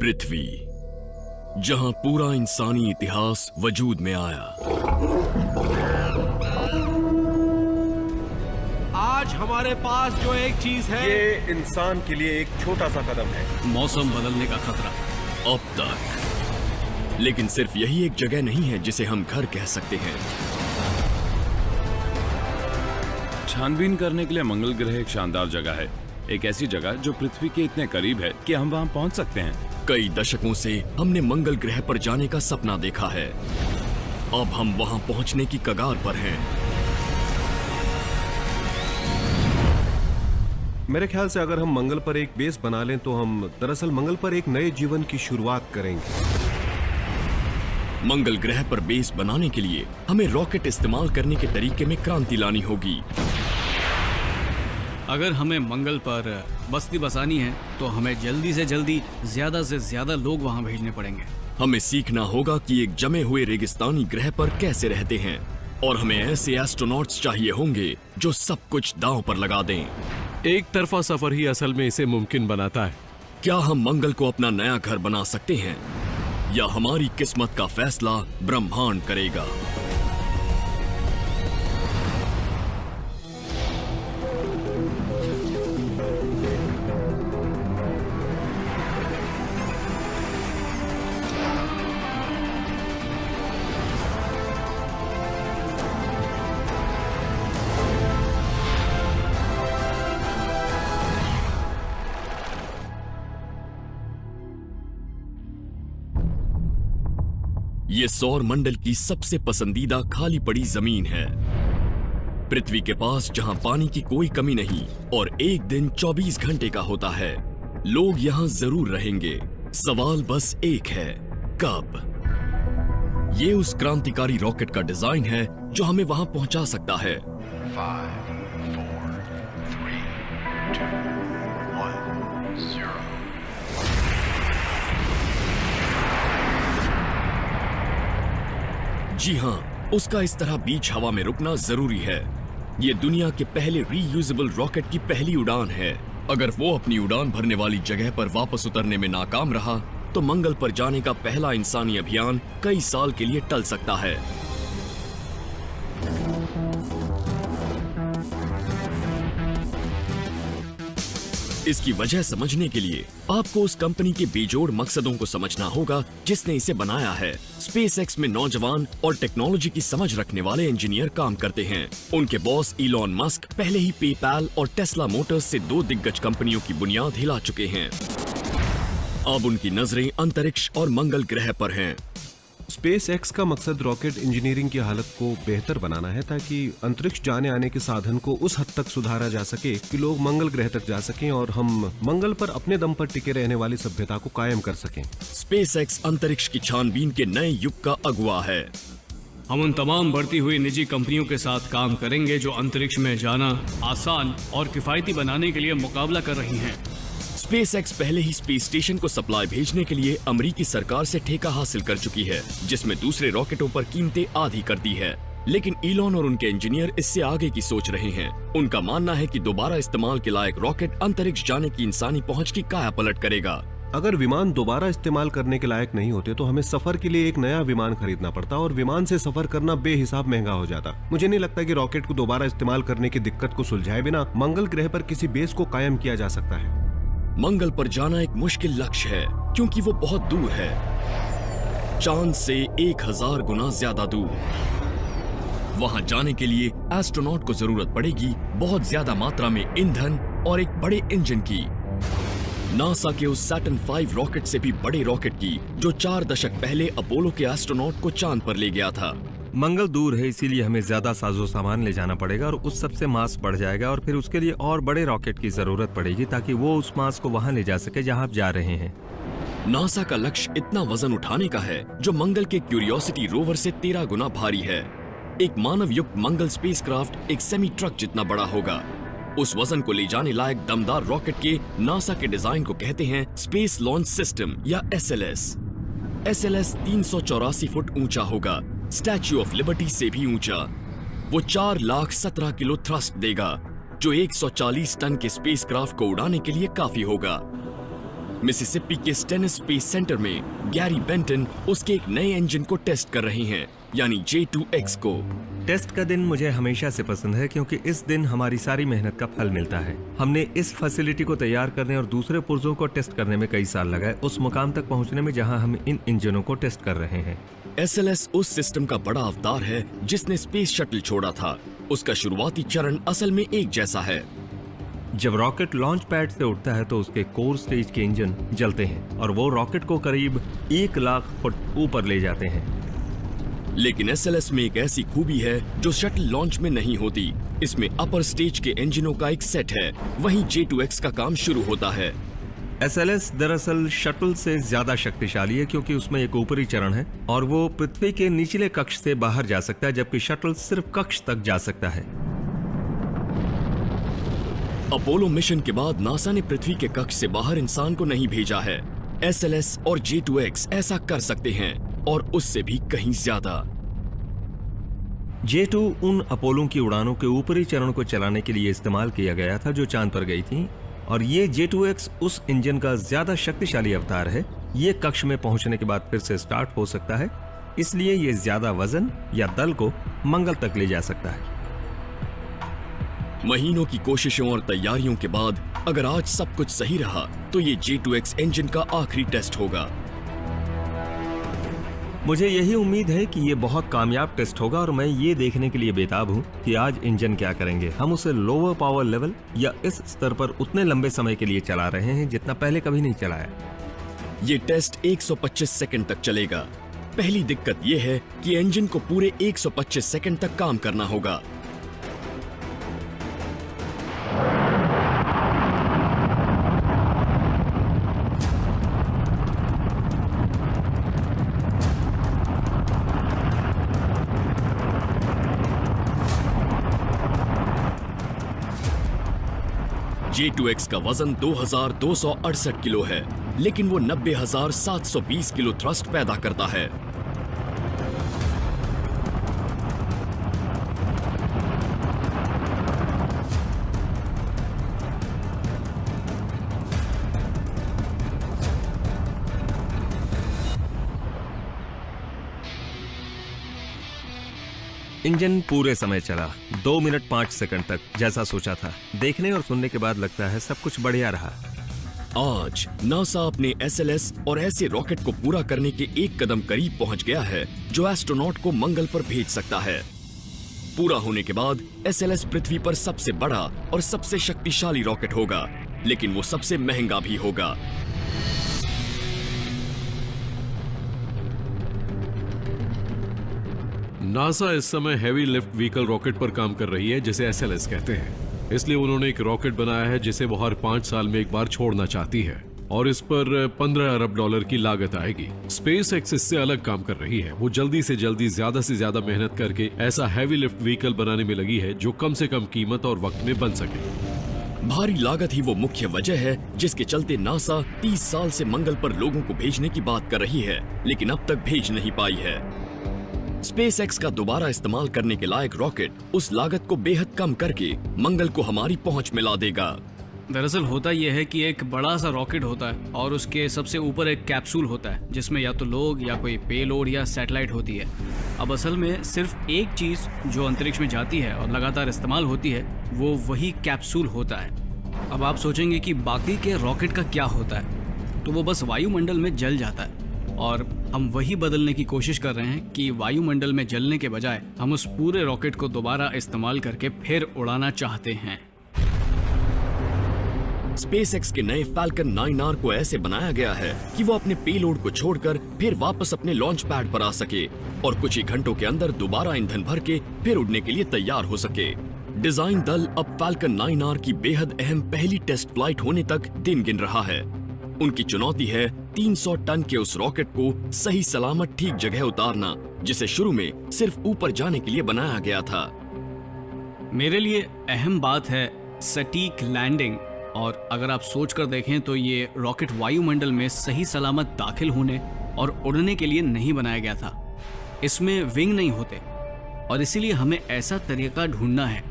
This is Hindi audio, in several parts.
पृथ्वी, जहां पूरा इंसानी इतिहास वजूद में आया। आज हमारे पास जो एक चीज है, ये इंसान के लिए एक छोटा सा कदम है। मौसम बदलने का खतरा। अब तक। लेकिन सिर्फ यही एक जगह नहीं है जिसे हम घर कह सकते हैं। छानबीन करने के लिए मंगल ग्रह एक शानदार जगह है, एक ऐसी जगह जो पृथ्वी के इतने करीब है कि हम वहां पहुंच सकते हैं। कई दशकों से हमने मंगल ग्रह पर जाने का सपना देखा है। अब हम वहां पहुंचने की कगार पर हैं। मेरे ख्याल से अगर हम मंगल पर एक बेस बना लें तो हम दरअसल मंगल पर एक नए जीवन की शुरुआत करेंगे। मंगल ग्रह पर बेस बनाने के लिए हमें रॉकेट इस्तेमाल करने के तरीके में क्रांति लानी होगी। अगर हमें मंगल पर बस्ती बसानी है तो हमें जल्दी से ज्यादा लोग वहां भेजने पड़ेंगे। हमें सीखना होगा कि एक जमे हुए रेगिस्तानी ग्रह पर कैसे रहते हैं, और हमें ऐसे एस्ट्रोनॉट्स चाहिए होंगे जो सब कुछ दांव पर लगा दें। एक तरफा सफर ही असल में इसे मुमकिन बनाता है। क्या हम मंगल को अपना नया घर बना सकते हैं, या हमारी किस्मत का फैसला ब्रह्मांड करेगा? ये सौर मंडल की सबसे पसंदीदा खाली पड़ी जमीन है। पृथ्वी के पास जहां पानी की कोई कमी नहीं और एक दिन 24 घंटे का होता है। लोग यहां जरूर रहेंगे। सवाल बस एक है, कब? ये उस क्रांतिकारी रॉकेट का डिजाइन है जो हमें वहां पहुंचा सकता है। 5, 4, 3, 2, 1, 0। जी हां, उसका इस तरह बीच हवा में रुकना जरूरी है। ये दुनिया के पहले रीयूजेबल रॉकेट की पहली उड़ान है। अगर वो अपनी उड़ान भरने वाली जगह पर वापस उतरने में नाकाम रहा तो मंगल पर जाने का पहला इंसानी अभियान कई साल के लिए टल सकता है। इसकी वजह समझने के लिए आपको उस कंपनी के बेजोड़ मकसदों को समझना होगा जिसने इसे बनाया है। स्पेसएक्स में नौजवान और टेक्नोलॉजी की समझ रखने वाले इंजीनियर काम करते हैं। उनके बॉस इलॉन मस्क पहले ही पेपैल और टेस्ला मोटर्स से 2 दिग्गज कंपनियों की बुनियाद हिला चुके हैं। अब उनकी नजरें अंतरिक्ष और मंगल ग्रह पर हैं। स्पेसएक्स का मकसद रॉकेट इंजीनियरिंग की हालत को बेहतर बनाना है ताकि अंतरिक्ष जाने आने के साधन को उस हद तक सुधारा जा सके कि लोग मंगल ग्रह तक जा सकें और हम मंगल पर अपने दम पर टिके रहने वाली सभ्यता को कायम कर सकें। स्पेसएक्स अंतरिक्ष की छानबीन के नए युग का अगुवा है। हम उन तमाम बढ़ती हुई निजी कंपनियों के साथ काम करेंगे जो अंतरिक्ष में जाना आसान और किफायती बनाने के लिए मुकाबला कर रही हैं। स्पेसएक्स पहले ही स्पेस स्टेशन को सप्लाई भेजने के लिए अमेरिकी सरकार से ठेका हासिल कर चुकी है, जिसमें दूसरे रॉकेटों पर कीमतें आधी कर दी है। लेकिन इलॉन और उनके इंजीनियर इससे आगे की सोच रहे हैं। उनका मानना है कि दोबारा इस्तेमाल के लायक रॉकेट अंतरिक्ष जाने की इंसानी पहुंच की काया पलट करेगा। अगर विमान दोबारा इस्तेमाल करने के लायक नहीं होते तो हमें सफर के लिए एक नया विमान खरीदना पड़ता और विमान से सफर करना बेहिसाब महंगा हो जाता। मुझे नहीं लगता कि रॉकेट को दोबारा इस्तेमाल करने की दिक्कत को सुलझाए बिना मंगल ग्रह पर किसी बेस को कायम किया जा सकता है। मंगल पर जाना एक मुश्किल लक्ष्य है क्योंकि वो बहुत दूर है, चांद से 1000 गुना ज्यादा दूर। वहां जाने के लिए एस्ट्रोनॉट को जरूरत पड़ेगी बहुत ज्यादा मात्रा में ईंधन और एक बड़े इंजन की। नासा के उस सैटर्न 5 रॉकेट से भी बड़े रॉकेट की जो 4 दशक पहले अपोलो के एस्ट्रोनॉट को चांद पर ले गया था। मंगल दूर है, इसीलिए हमें ज्यादा साजो सामान ले जाना पड़ेगा और उस सब से मास बढ़ जाएगा और फिर उसके लिए और बड़े रॉकेट की जरूरत पड़ेगी ताकि वो उस मास को वहां ले जा सके जहां आप जा रहे हैं। नासा का लक्ष्य इतना वजन उठाने का है जो मंगल के क्यूरियोसिटी रोवर से 13 गुना भारी है। एक मानव युक्त मंगल स्पेसक्राफ्ट एक सेमी ट्रक जितना बड़ा होगा। उस वजन को ले जाने लायक दमदार रॉकेट के नासा के डिजाइन को कहते हैं स्पेस लॉन्च सिस्टम या SLS। SLS 384 फुट ऊंचा होगा, स्टैच्यू ऑफ लिबर्टी से भी ऊंचा। वो 4,17,000 किलो थ्रस्ट देगा जो 140 टन के स्पेसक्राफ्ट को उड़ाने के लिए काफी होगा। मिसिसिपी के स्टेनिस स्पेस सेंटर में गैरी बेंटन उसके एक नए इंजन को टेस्ट कर रहे हैं, यानी J2X को। टेस्ट का दिन मुझे हमेशा से पसंद है क्योंकि इस दिन हमारी सारी मेहनत का फल मिलता है। हमने इस फैसिलिटी को तैयार करने और दूसरे पुर्जों को टेस्ट करने में कई साल लगाए, उस मुकाम तक पहुंचने में जहां हम इन इंजनों को टेस्ट कर रहे हैं। SLS उस सिस्टम का बड़ा अवतार है जिसने स्पेस शटल छोड़ा था। उसका शुरुआती चरण असल में एक जैसा है। जब रॉकेट लॉन्च पैड से उठता है तो उसके कोर स्टेज के इंजन जलते हैं और वो रॉकेट को करीब 1 लाख फुट ऊपर ले जाते हैं। लेकिन SLS में एक ऐसी खूबी है जो शटल लॉन्च में नहीं होती। इसमें अपर स्टेज के इंजनों का एक सेट है, वहीं J2X का काम शुरू होता है। SLS दरअसल शटल से ज्यादा शक्तिशाली है क्योंकि उसमें एक ऊपरी चरण है और वो पृथ्वी के निचले कक्ष से बाहर जा सकता है, जबकि शटल सिर्फ कक्ष तक जा सकता है। अपोलो मिशन के बाद नासा ने पृथ्वी के कक्ष से बाहर इंसान को नहीं भेजा है। SLS और J2X ऐसा कर सकते हैं और उससे भी कहीं ज्यादा। J2 उन अपोलो की उड़ानों के ऊपरी चरण को चलाने के लिए इस्तेमाल किया गया था जो चांद पर गई थी, और ये J2X उस इंजन का ज्यादा शक्तिशाली अवतार है। ये कक्ष में पहुंचने के बाद फिर से स्टार्ट हो सकता है, इसलिए ये ज्यादा वजन या दल को मंगल तक ले जा सकता है। महीनों की कोशिशों और तैयारियों के बाद अगर आज सब कुछ सही रहा तो ये J2X इंजन का आखिरी टेस्ट होगा। मुझे यही उम्मीद है कि ये बहुत कामयाब टेस्ट होगा और मैं ये देखने के लिए बेताब हूँ कि आज इंजन क्या करेंगे। हम उसे लोअर पावर लेवल या इस स्तर पर उतने लंबे समय के लिए चला रहे हैं जितना पहले कभी नहीं चलाया। ये टेस्ट 125 सेकंड तक चलेगा। पहली दिक्कत ये है कि इंजन को पूरे 125 सेकंड तक काम करना होगा। J2X का वजन 2268 किलो है, लेकिन वो 90,720 किलो थ्रस्ट पैदा करता है। इंजन पूरे समय चला 2 मिनट 5 सेकंड तक, जैसा सोचा था। देखने और सुनने के बाद लगता है सब कुछ बढ़िया रहा। आज नासा अपने SLS और ऐसे रॉकेट को पूरा करने के एक कदम करीब पहुंच गया है जो एस्ट्रोनॉट को मंगल पर भेज सकता है। पूरा होने के बाद SLS पृथ्वी पर सबसे बड़ा और सबसे शक्तिशाली रॉकेट होगा, लेकिन वो सबसे महंगा भी होगा। नासा इस समय हैवी लिफ्ट व्हीकल रॉकेट पर काम कर रही है जिसे SLS कहते हैं। इसलिए उन्होंने एक रॉकेट बनाया है जिसे वो हर 5 साल में एक बार छोड़ना चाहती है और इस पर 15 अरब डॉलर की लागत आएगी। स्पेस एक्स इससे अलग काम कर रही है। वो जल्दी से जल्दी ज्यादा से ज्यादा मेहनत करके ऐसा हैवी लिफ्ट व्हीकल बनाने में लगी है जो कम से कम कीमत और वक्त में बन सके। भारी लागत ही वो मुख्य वजह है जिसके चलते नासा 30 साल से मंगल पर लोगों को भेजने की बात कर रही है, लेकिन अब तक भेज नहीं पाई है। SpaceX का दोबारा इस्तेमाल करने के लायक रॉकेट उस लागत को बेहद कम करके मंगल को हमारी पहुंच में ला देगा। दरअसल होता यह है कि एक बड़ा सा रॉकेट होता है और उसके सबसे ऊपर एक कैप्सूल होता है जिसमें या तो लोग या कोई पेलोड या सैटेलाइट होती है। अब असल में सिर्फ एक चीज जो अंतरिक्ष में जाती है और लगातार इस्तेमाल होती है वो वही कैप्सूल होता है। अब आप सोचेंगे कि बाकी के रॉकेट का क्या होता है, तो वो बस वायुमंडल में जल जाता है और हम वही बदलने की कोशिश कर रहे हैं कि वायुमंडल में जलने के बजाय हम उस पूरे रॉकेट को दोबारा इस्तेमाल करके फिर उड़ाना चाहते हैं। SpaceX के नए Falcon 9R को ऐसे बनाया गया है कि वो अपने पेलोड को छोड़कर फिर वापस अपने लॉन्च पैड पर आ सके और कुछ ही घंटों के अंदर दोबारा ईंधन भर के फिर उड़ने के लिए तैयार हो सके। डिजाइन दल अब Falcon 9R की बेहद अहम पहली टेस्ट फ्लाइट होने तक दिन गिन रहा है। उनकी चुनौती है 300 टन के उस रॉकेट को सही सलामत ठीक जगह उतारना, जिसे शुरू में सिर्फ ऊपर जाने के लिए बनाया गया था। मेरे लिए अहम बात है सटीक लैंडिंग, और अगर आप सोच कर देखें तो ये रॉकेट वायुमंडल में सही सलामत दाखिल होने और उड़ने के लिए नहीं बनाया गया था। इसमें विंग नहीं होते और इसीलिए हमें ऐसा तरीका ढूंढना है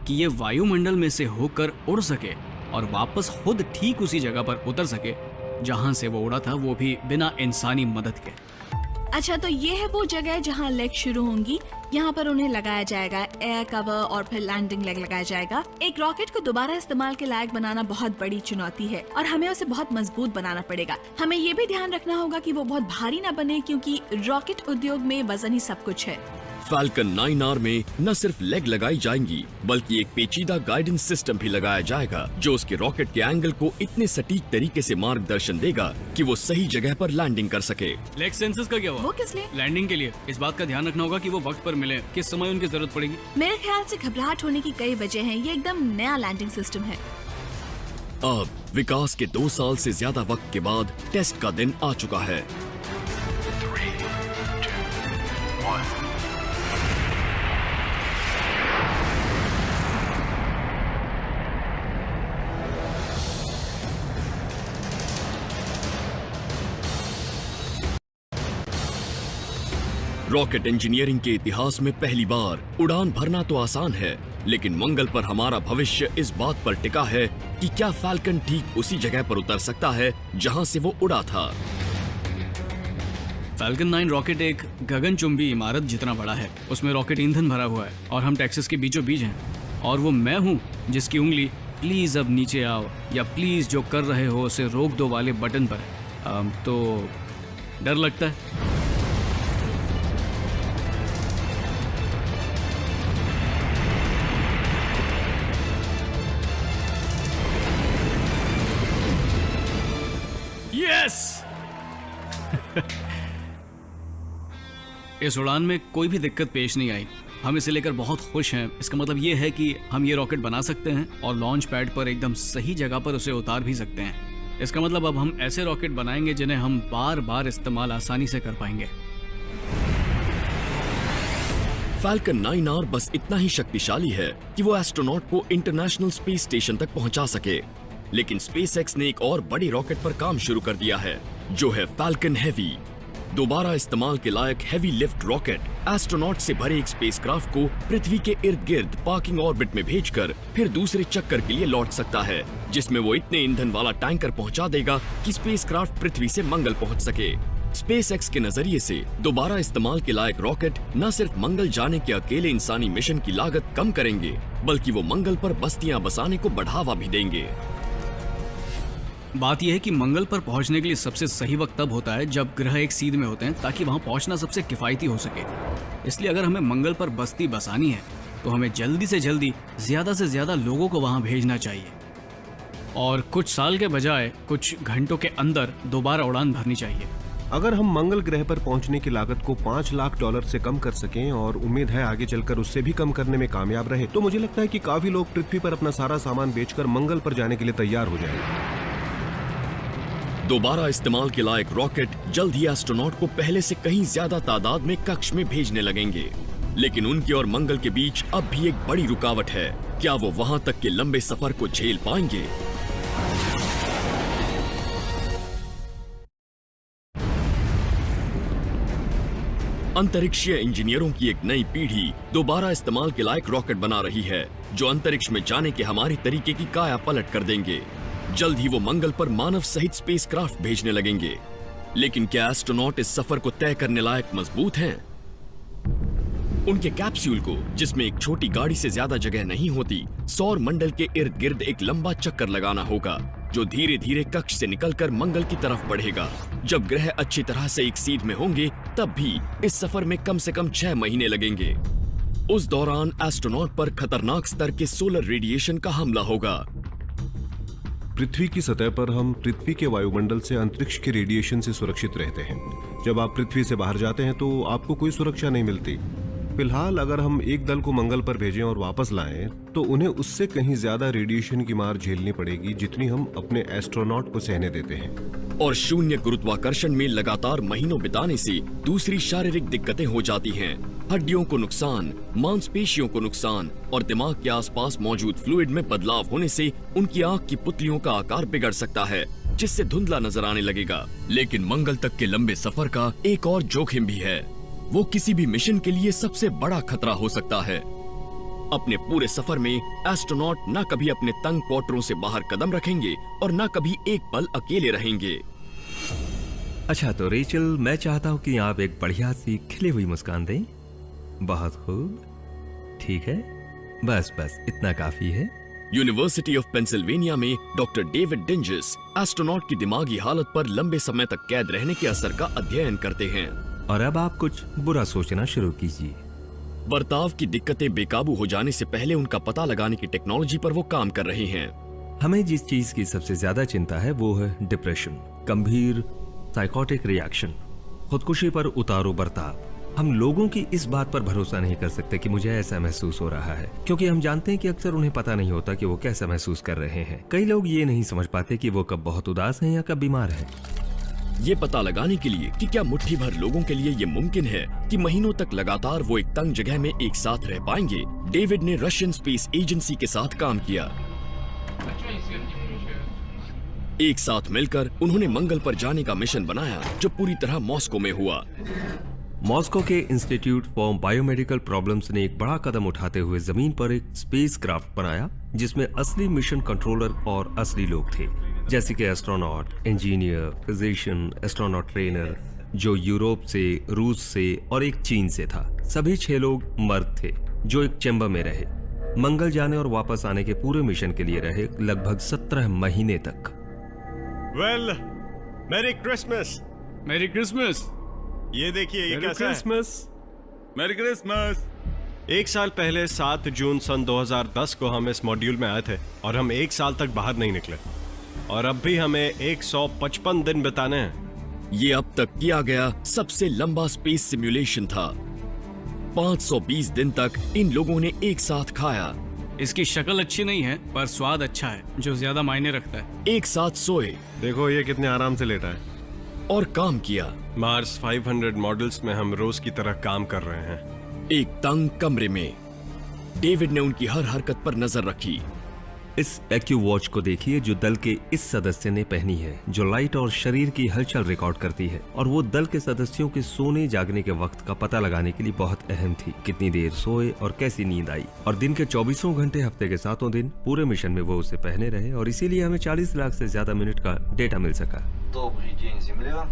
कि ये वायुमंडल में से होकर उड़ सके और वापस खुद ठीक उसी जगह पर उतर सके जहाँ से वो उड़ा था, वो भी बिना इंसानी मदद के। अच्छा, तो ये है वो जगह जहाँ लेग शुरू होंगी। यहाँ पर उन्हें लगाया जाएगा एयर कवर और फिर लैंडिंग लेग लगाया जाएगा। एक रॉकेट को दोबारा इस्तेमाल के लायक बनाना बहुत बड़ी चुनौती है और हमें उसे बहुत मजबूत बनाना पड़ेगा। हमें ये भी ध्यान रखना होगा कि वो बहुत भारी ना बने, क्योंकि रॉकेट उद्योग में वजन ही सब कुछ है। फाल्कन 9R में न सिर्फ लेग लगाई जाएंगी, बल्कि एक पेचीदा गाइडेंस सिस्टम भी लगाया जाएगा जो उसके रॉकेट के एंगल को इतने सटीक तरीके से मार्गदर्शन देगा कि वो सही जगह पर लैंडिंग कर सके। लेग सेंसर्स का क्या हुआ? वो किस लिए? लैंडिंग के लिए। इस बात का ध्यान रखना होगा कि वो वक्त पर मिले, किस समय उनकी जरूरत पड़ेगी। मेरे ख्याल से घबराहट होने की कई वजह हैं। ये एकदम नया लैंडिंग सिस्टम है। अब विकास के 2 साल से ज्यादा वक्त के बाद टेस्ट का दिन आ चुका है। 3, 2, 1. रॉकेट इंजीनियरिंग के इतिहास में पहली बार उड़ान भरना तो आसान है, लेकिन मंगल पर हमारा भविष्य इस बात पर टिका है कि क्या फाल्कन ठीक उसी जगह पर उतर सकता है जहां से वो उड़ा था। फाल्कन 9 रॉकेट एक गगनचुंबी इमारत जितना बड़ा है। उसमें रॉकेट ईंधन भरा हुआ है और हम टेक्सास के बीचों बीच हैं। और वो मैं हूँ जिसकी उंगली प्लीज अब नीचे आओ या प्लीज जो कर रहे हो उसे रोक दो वाले बटन पर है। तो डर लगता है। इस उड़ान में कोई भी दिक्कत पेश नहीं आई। हम इसे लेकर बहुत खुश हैं। इसका मतलब ये है कि हम ये रॉकेट बना सकते हैं और लॉन्च पैड पर एकदम सही जगह पर उसे उतार भी सकते हैं। इसका मतलब अब हम ऐसे रॉकेट बनाएंगे जिन्हें हम बार बार इस्तेमाल आसानी से कर पाएंगे। फाल्कन 9R बस इतना ही शक्तिशाली है कि वो एस्ट्रोनॉट को इंटरनेशनल स्पेस स्टेशन तक पहुंचा सके, लेकिन स्पेसएक्स ने एक और बड़ी रॉकेट पर काम शुरू कर दिया है, जो है फाल्कन हेवी। दोबारा इस्तेमाल के लायक हेवी लिफ्ट रॉकेट एस्ट्रोनॉट से भरे एक स्पेसक्राफ्ट को पृथ्वी के इर्द गिर्द पार्किंग ऑर्बिट में भेजकर फिर दूसरे चक्कर के लिए लौट सकता है, जिसमें वो इतने ईंधन वाला टैंकर पहुंचा देगा कि स्पेसक्राफ्ट पृथ्वी से मंगल पहुंच सके। स्पेसएक्स के नजरिए से दोबारा इस्तेमाल के लायक रॉकेट न सिर्फ मंगल जाने के अकेले इंसानी मिशन की लागत कम करेंगे, बल्कि वो मंगल पर बस्तियां बसाने को बढ़ावा भी देंगे। बात यह है कि मंगल पर पहुंचने के लिए सबसे सही वक्त तब होता है जब ग्रह एक सीध में होते हैं, ताकि वहां पहुंचना सबसे किफायती हो सके। इसलिए अगर हमें मंगल पर बस्ती बसानी है तो हमें जल्दी से जल्दी ज्यादा से ज्यादा लोगों को वहां भेजना चाहिए और कुछ साल के बजाय कुछ घंटों के अंदर दोबारा उड़ान भरनी चाहिए। अगर हम मंगल ग्रह पर पहुंचने की लागत को $5 लाख से कम कर सकें और उम्मीद है आगे चलकर उससे भी कम करने में कामयाब रहे, तो मुझे लगता है कि काफी लोग पृथ्वी पर अपना सारा सामान बेचकर मंगल पर जाने के लिए तैयार हो जाएंगे। दोबारा इस्तेमाल के लायक रॉकेट जल्द ही एस्ट्रोनॉट को पहले से कहीं ज्यादा तादाद में कक्ष में भेजने लगेंगे, लेकिन उनके और मंगल के बीच अब भी एक बड़ी रुकावट है। क्या वो वहां तक के लंबे सफर को झेल पाएंगे? अंतरिक्षीय इंजीनियरों की एक नई पीढ़ी दोबारा इस्तेमाल के लायक रॉकेट बना रही है, जो अंतरिक्ष में जाने के हमारी तरीके की काया पलट कर देंगे। जल्द ही वो मंगल पर मानव सहित स्पेसक्राफ्ट भेजने लगेंगे, लेकिन क्या एस्ट्रोनॉट इस सफर को तय करने लायक मजबूत हैं? उनके कैप्सूल को, जिसमें एक छोटी गाड़ी से ज्यादा जगह नहीं होती, सौर मंडल के इर्द गिर्द एक लंबा चक्कर लगाना होगा, जो धीरे धीरे कक्ष से निकलकर मंगल की तरफ बढ़ेगा। जब ग्रह अच्छी तरह से एक सीध में होंगे, तब भी इस सफर में कम से कम 6 महीने लगेंगे। उस दौरान एस्ट्रोनॉट पर खतरनाक स्तर के सोलर रेडिएशन का हमला होगा। पृथ्वी की सतह पर हम पृथ्वी के वायुमंडल से अंतरिक्ष के रेडिएशन से सुरक्षित रहते हैं। जब आप पृथ्वी से बाहर जाते हैं तो आपको कोई सुरक्षा नहीं मिलती। फिलहाल अगर हम एक दल को मंगल पर भेजें और वापस लाएं, तो उन्हें उससे कहीं ज्यादा रेडिएशन की मार झेलनी पड़ेगी जितनी हम अपने एस्ट्रोनॉट को सहने देते हैं। और शून्य गुरुत्वाकर्षण में लगातार महीनों बिताने से दूसरी शारीरिक दिक्कतें हो जाती हैं। हड्डियों को नुकसान, मांसपेशियों को नुकसान और दिमाग के आसपास मौजूद फ्लूइड में बदलाव होने से उनकी आंख की पुतलियों का आकार बिगड़ सकता है, जिससे धुंधला नजर आने लगेगा। लेकिन मंगल तक के लंबे सफर का एक और जोखिम भी है। वो किसी भी मिशन के लिए सबसे बड़ा खतरा हो सकता है। अपने पूरे सफर में एस्ट्रोनॉट न कभी अपने तंग क्वार्टरों से बाहर कदम रखेंगे और न कभी एक पल अकेले रहेंगे। अच्छा तो रेचल, मैं चाहता हूँ कि आप एक बढ़िया सी खिली हुई मुस्कान दें। बहुत खूब, ठीक है, बस बस इतना काफी है। यूनिवर्सिटी ऑफ पेंसिल्वेनिया में डॉक्टर डेविड डिंजिस एस्ट्रोनॉट की दिमागी हालत पर लंबे समय तक कैद रहने के असर का अध्ययन करते हैं। और अब आप कुछ बुरा सोचना शुरू कीजिए। बर्ताव की दिक्कतें बेकाबू हो जाने से पहले उनका पता लगाने की टेक्नोलॉजी पर वो काम कर रहे हैं। हमें जिस चीज की सबसे ज्यादा चिंता है वो है डिप्रेशन, गंभीर साइकोटिक रिएक्शन, खुदकुशी पर उतारू बर्ताव। हम लोगों की इस बात पर भरोसा नहीं कर सकते कि मुझे ऐसा महसूस हो रहा है, क्योंकि हम जानते हैं कि अक्सर उन्हें पता नहीं होता कि वो कैसा महसूस कर रहे हैं। कई लोग ये नहीं समझ पाते कि वो कब बहुत उदास हैं या कब बीमार हैं। ये पता लगाने के लिए कि क्या मुट्ठी भर लोगों के लिए ये मुमकिन है कि महीनों तक लगातार वो एक तंग जगह में एक साथ रह पाएंगे, डेविड ने रशियन स्पेस एजेंसी के साथ काम किया। एक साथ मिलकर उन्होंने मंगल पर जाने का मिशन बनाया, जो पूरी तरह मॉस्को में हुआ। मॉस्को के इंस्टीट्यूट फॉर बायोमेडिकल प्रॉब्लम्स ने एक बड़ा कदम उठाते हुए जमीन पर एक स्पेस क्राफ्ट बनाया, जिसमें असली मिशन कंट्रोलर और असली लोग थे, जैसे कि astronaut, engineer, physician, astronaut trainer, जो यूरोप से, रूस से और एक चीन से था। सभी 6 लोग मर्द थे जो एक चैम्बर में रहे। मंगल जाने और वापस आने के पूरे मिशन के लिए रहे लगभग 17 महीने तक। Well, merry Christmas. मेरी क्रिसमस। ये देखिए, ये मेरी कैसा है? क्रिसमस। मेरी क्रिसमस। 1 साल पहले 7 जून सन 2010 को हम इस मॉड्यूल में आए थे और हम 1 साल तक बाहर नहीं निकले, और अब भी हमें 155 दिन बिताने हैं। ये अब तक किया गया सबसे लंबा स्पेस सिमुलेशन था। 520 दिन तक इन लोगों ने एक साथ खाया, इसकी शक्ल अच्छी नहीं है पर स्वाद अच्छा है, जो ज्यादा मायने रखता है। एक साथ सोए देखो ये कितने आराम से लेटा है। और काम किया। मार्स 500 मॉडल्स में हम रोज की तरह काम कर रहे हैं। एक तंग कमरे में डेविड ने उनकी हर हरकत पर नजर रखी। इस एक्यू वॉच को देखिए जो दल के इस सदस्य ने पहनी है, जो लाइट और शरीर की हलचल रिकॉर्ड करती है, और वो दल के सदस्यों के सोने जागने के वक्त का पता लगाने के लिए बहुत अहम थी। कितनी देर सोए और कैसी नींद आई, और दिन के 24 घंटे हफ्ते के 7 दिन पूरे मिशन में वो उसे पहने रहे, और इसीलिए हमें 40 लाख से ज्यादा मिनट का डेटा मिल सका। Добрый день, Земля.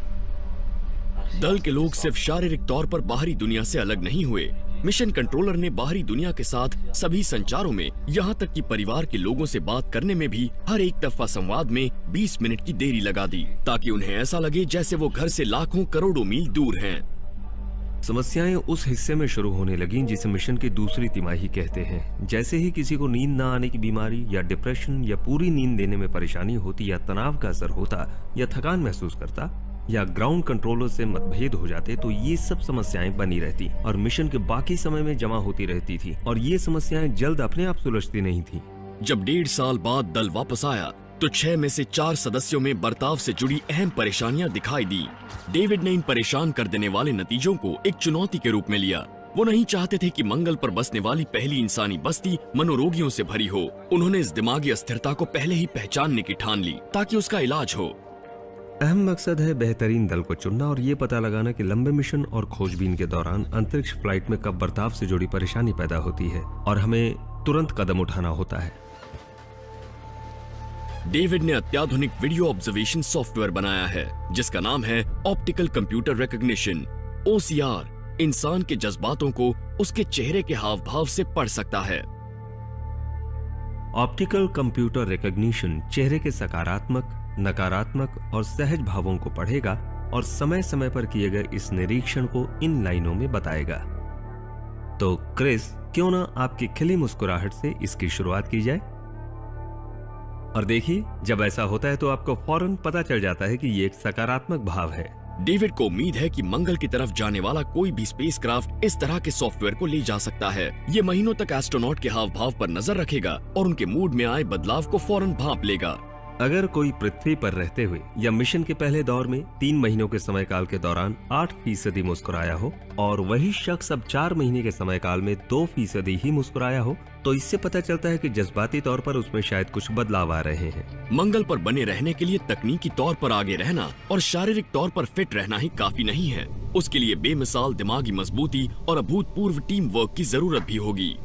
दल के लोग सिर्फ शारीरिक तौर पर बाहरी दुनिया से अलग नहीं हुए। मिशन कंट्रोलर ने बाहरी दुनिया के साथ सभी संचारों में, यहाँ तक कि परिवार के लोगों से बात करने में भी हर एक तरफा संवाद में 20 मिनट की देरी लगा दी, ताकि उन्हें ऐसा लगे जैसे वो घर से लाखों करोड़ों मील दूर हैं। समस्याएं उस हिस्से में शुरू होने लगीं जिसे मिशन की दूसरी तिमाही कहते हैं। जैसे ही किसी को नींद न आने की बीमारी या डिप्रेशन या पूरी नींद लेने में परेशानी होती, या तनाव का असर होता, या थकान महसूस करता, या ग्राउंड कंट्रोलर से मतभेद हो जाते, तो ये सब समस्याएं बनी रहती और मिशन के बाकी समय में जमा होती रहती थी, और ये समस्याएं जल्द अपने आप सुलझती नहीं थी। जब 1.5 साल बाद दल वापस आया तो 6 में से 4 सदस्यों में बर्ताव से जुड़ी अहम परेशानियां दिखाई दी। डेविड ने इन परेशान कर देने वाले नतीजों को एक चुनौती के रूप में लिया। वो नहीं चाहते थे कि मंगल पर बसने वाली पहली इंसानी बस्ती मनोरोगियों से भरी हो। उन्होंने इस दिमागी अस्थिरता को पहले ही पहचानने की ठान ली ताकि उसका इलाज हो। अहम मकसद है बेहतरीन दल को चुनना और ये पता लगाना कि लंबे मिशन और खोजबीन के दौरान अंतरिक्ष फ्लाइट में कब बर्ताव से जुड़ी परेशानी पैदा होती है, और हमें तुरंत कदम उठाना होता है। डेविड ने अत्याधुनिक वीडियो ऑब्जर्वेशन सॉफ्टवेयर बनाया है जिसका नाम है ऑप्टिकल कंप्यूटर रिकॉग्निशन, OCR। इंसान के जज्बातों को उसके चेहरे के हाव भाव से पढ़ सकता है। ऑप्टिकल कंप्यूटर रिकॉग्निशन चेहरे के सकारात्मक, नकारात्मक और सहज भावों को पढ़ेगा और समय समय पर किए गए इस निरीक्षण को इन लाइनों में बताएगा। तो क्रिस, क्यों ना आपकी खिली मुस्कुराहट से इसकी शुरुआत की जाए। और देखिए, जब ऐसा होता है तो आपको फौरन पता चल जाता है कि ये एक सकारात्मक भाव है। डेविड को उम्मीद है कि मंगल की तरफ जाने वाला कोई भी स्पेसक्राफ्ट इस तरह के सॉफ्टवेयर को ले जा सकता है। ये महीनों तक एस्ट्रोनॉट के हाव भाव पर नजर रखेगा और उनके मूड में आए बदलाव को फौरन भांप लेगा। अगर कोई पृथ्वी पर रहते हुए या मिशन के पहले दौर में 3 महीनों के समय काल के दौरान 8% मुस्कुराया हो, और वही शख्स अब 4 महीने के समय काल में 2% ही मुस्कुराया हो, तो इससे पता चलता है कि जज्बाती तौर पर उसमें शायद कुछ बदलाव आ रहे हैं। मंगल पर बने रहने के लिए तकनीकी तौर पर आगे रहना और शारीरिक तौर पर फिट रहना ही काफी नहीं है। उसके लिए बेमिसाल दिमागी मजबूती और अभूतपूर्व टीम वर्क की जरूरत भी होगी।